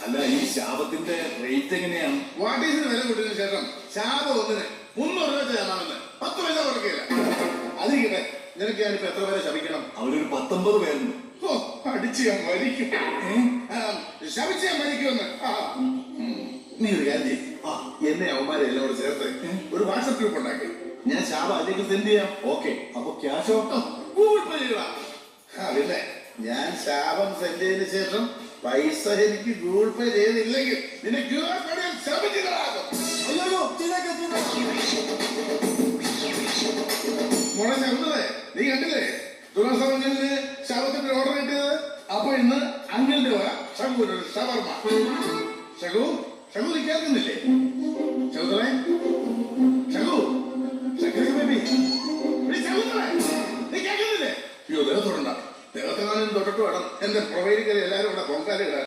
അല്ല, ഈ ശാപത്തിന്റെ റേറ്റ് എങ്ങനെയാണ്? വാട്ടീസിന് വില കൂട്ടിയതിനു ശേഷം ശാപം ഒന്നിന് 300 രൂപ ചെയ്യാമെന്ന് 10 പൈസ കുറയ്ക്കില്ല. അതിരിക്കട്ടെ, നിനക്ക് ഞാനിപ്പോ എത്ര പേരെ ശപിക്കണം? അവരൊരു 19 പേരുണ്ട്. ഓ, അടിച്ച് ഞാൻ മരിക്കും. ശപിച്ച് ഞാൻ മരിക്കുമെന്ന്. നീ ഒരു കാര്യം ചെയ്യും, എന്നെ അവന്മാരെ എല്ലാം കൂടെ ചേർത്ത് ഒരു വാട്സപ്പ് ഗ്രൂപ്പ് ഉണ്ടാക്കി ഞാൻ ശാപം അതിലേക്ക് സെൻഡ് ചെയ്യാം. ഓക്കെ, അപ്പൊ ക്യാഷോ? ഗൂഗിൾ പേ ചെയ്യുക. പിന്നെ ഞാൻ ശാപം സെൻഡ് ചെയ്തതിനു ശേഷം പൈസ എനിക്ക് ഗൂഗിൾ പേ ചെയ്തില്ലെങ്കിൽ നിന്നെ QR കോഡിൽ ശപിച്ചതാകും. മോളെ ശബ്ദേ, നീ കണ്ടില്ലേ തുറസമഞ്ഞിന് ശാപത്തിന്റെ ഓർഡർ കിട്ടിയത്? അപ്പൊ ഇന്ന് അങ്കിളിന്റെ വര ഷഗുവിന് ഷവർമ. ഷഗു നീ കേൾക്കുന്നില്ലേ? ശകുതളെ, ഷഗു, ബേബി, ശകുതളെ, നീ കേൾക്കുന്നില്ലേ? അയ്യോ, ദേഹത്തോടണ്ട. ദേഹത്തെങ്ങാനും തൊട്ടിട്ട് വേണം എന്റെ പ്രൊവൈഡിക്കൽ എല്ലാരും ഇവിടെ പൊങ്കാലിടാൻ.